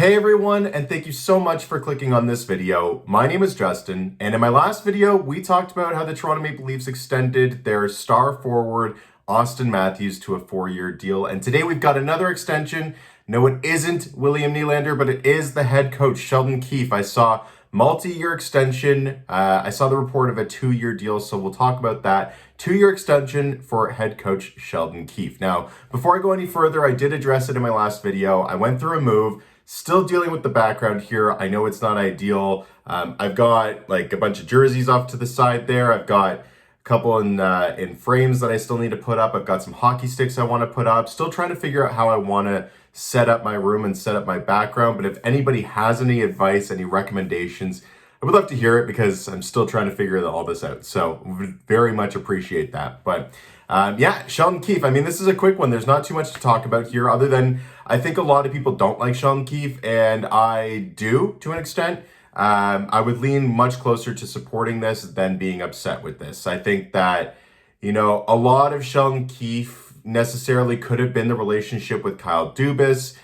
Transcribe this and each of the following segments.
Hey everyone, and thank you so much for clicking on this video. My name is Justin, and in my last video, we talked about how the Toronto Maple Leafs extended their star forward, Austin Matthews, to a 4-year deal. And today we've got another extension. No, it isn't William Nylander, but it is the head coach, Sheldon Keefe. I saw multi-year extension. I saw the report of a 2-year deal, so we'll talk about that. 2-year extension for head coach Sheldon Keefe. Now, before I go any further, I did address it in my last video. I went through a move. Still dealing with the background here. I know it's not ideal. I've got like a bunch of jerseys off to the side there. I've got a couple in frames that I still need to put up. I've got some hockey sticks I want to put up. Still trying to figure out how I want to set up my room and set up my background. But if anybody has any advice, any recommendations, I would love to hear it because I'm still trying to figure all this out. So would very much appreciate that. But yeah, Sheldon Keefe. I mean, this is a quick one. There's not too much to talk about here other than I think a lot of people don't like Sheldon Keefe, and I do to an extent. I would lean much closer to supporting this than being upset with this. I think that, a lot of Sheldon Keefe necessarily could have been the relationship with Kyle Dubas.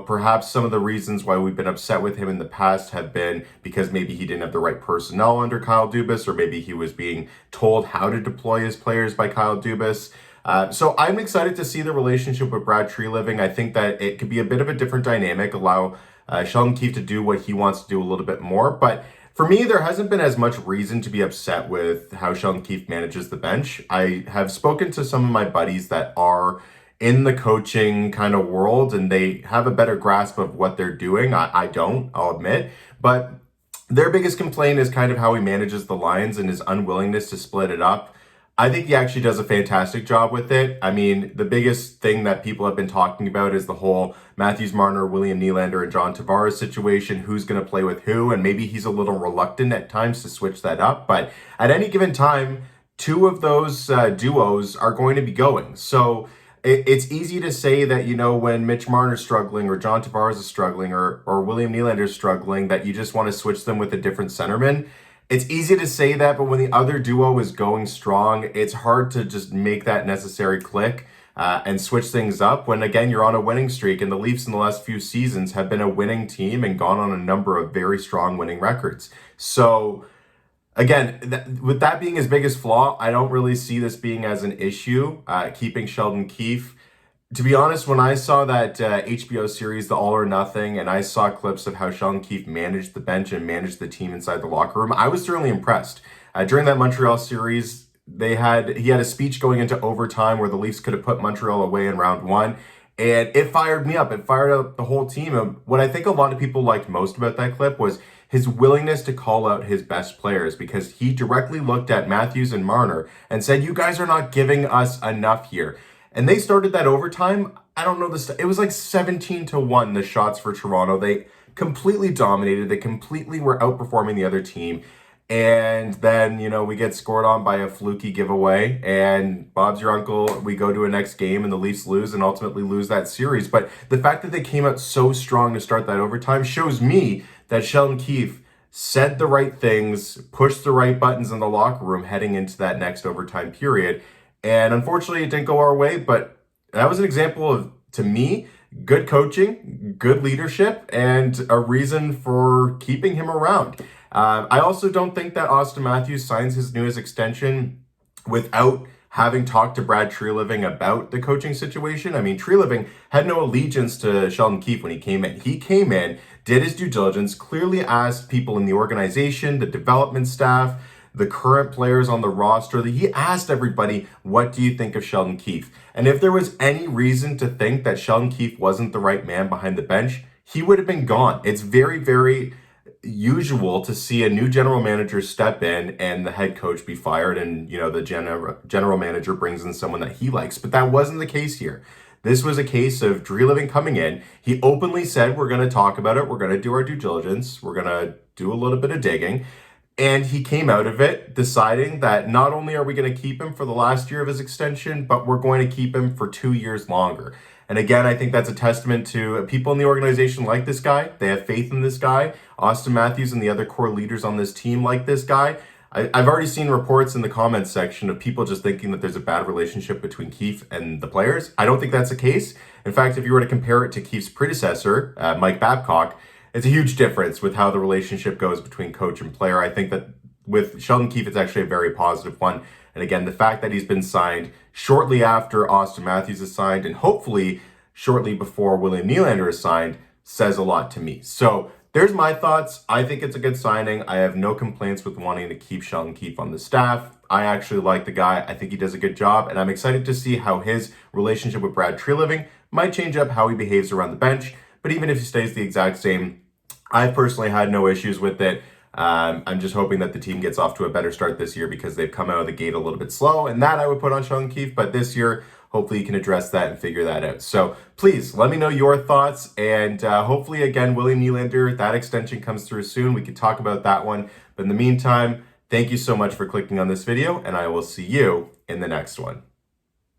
Perhaps some of the reasons why we've been upset with him in the past have been because maybe he didn't have the right personnel under Kyle Dubas, or maybe he was being told how to deploy his players by Kyle Dubas. So I'm excited to see the relationship with Brad Treliving. I think that it could be a bit of a different dynamic, allow Sheldon Keefe to do what he wants to do a little bit more. But for me, there hasn't been as much reason to be upset with how Sheldon Keefe manages the bench. I have spoken to some of my buddies that are in the coaching kind of world, and they have a better grasp of what they're doing. I don't, I'll admit. But their biggest complaint is kind of how he manages the lines and his unwillingness to split it up. I think he actually does a fantastic job with it. I mean, the biggest thing that people have been talking about is the whole Matthews, Marner, William Nylander, and John Tavares situation. Who's going to play with who? And maybe he's a little reluctant at times to switch that up. But at any given time, two of those duos are going to be going. So it's easy to say that, when Mitch Marner's struggling or John Tavares is struggling or William Nylander's struggling, that you just want to switch them with a different centerman. It's easy to say that, but when the other duo is going strong, it's hard to just make that necessary click and switch things up when, again, you're on a winning streak. And the Leafs in the last few seasons have been a winning team and gone on a number of very strong winning records. So, again, with that being his biggest flaw, I don't really see this being as an issue, keeping Sheldon Keefe. To be honest, when I saw that HBO series, The All or Nothing, and I saw clips of how Sheldon Keefe managed the bench and managed the team inside the locker room, I was certainly impressed. During that Montreal series, he had a speech going into overtime where the Leafs could have put Montreal away in round 1, and it fired me up. It fired up the whole team. And what I think a lot of people liked most about that clip was his willingness to call out his best players, because he directly looked at Matthews and Marner and said, "You guys are not giving us enough here." And they started that overtime. I don't know this. It was like 17-1, the shots for Toronto. They completely dominated. They completely were outperforming the other team. And then, we get scored on by a fluky giveaway. And Bob's your uncle. We go to a next game and the Leafs lose and ultimately lose that series. But the fact that they came out so strong to start that overtime shows me that Sheldon Keefe said the right things, pushed the right buttons in the locker room heading into that next overtime period. And unfortunately, it didn't go our way, but that was an example of, to me, good coaching, good leadership, and a reason for keeping him around. I also don't think that Austin Matthews signs his newest extension without having talked to Brad Treliving about the coaching situation. I mean, Treliving had no allegiance to Sheldon Keefe when he came in. He came in, did his due diligence, clearly asked people in the organization, the development staff, the current players on the roster. He asked everybody, what do you think of Sheldon Keefe? And if there was any reason to think that Sheldon Keefe wasn't the right man behind the bench, he would have been gone. It's very, very usual to see a new general manager step in and the head coach be fired, and the general manager brings in someone that he likes. But that wasn't the case here. This was a case of Treliving coming in. He openly said, we're going to talk about it. We're going to do our due diligence. We're going to do a little bit of digging. And he came out of it deciding that not only are we going to keep him for the last year of his extension, but we're going to keep him for 2 years longer. And again, I think that's a testament to people in the organization like this guy. They have faith in this guy. Austin Matthews and the other core leaders on this team like this guy. I've already seen reports in the comments section of people just thinking that there's a bad relationship between Keefe and the players. I don't think that's the case. In fact, if you were to compare it to Keefe's predecessor, Mike Babcock, it's a huge difference with how the relationship goes between coach and player. I think that with Sheldon Keefe, it's actually a very positive one. And again, the fact that he's been signed shortly after Austin Matthews is signed, and hopefully shortly before William Nylander is signed, says a lot to me. So there's my thoughts. I think it's a good signing. I have no complaints with wanting to keep Sheldon Keefe on the staff. I actually like the guy. I think he does a good job, and I'm excited to see how his relationship with Brad Treliving might change up how he behaves around the bench. But even if he stays the exact same, I personally had no issues with it. I'm just hoping that the team gets off to a better start this year because they've come out of the gate a little bit slow, and that I would put on Sheldon Keefe. But this year, hopefully you can address that and figure that out. So please let me know your thoughts, and hopefully, again, William Nylander, that extension comes through soon. We can talk about that one. But in the meantime, thank you so much for clicking on this video, and I will see you in the next one.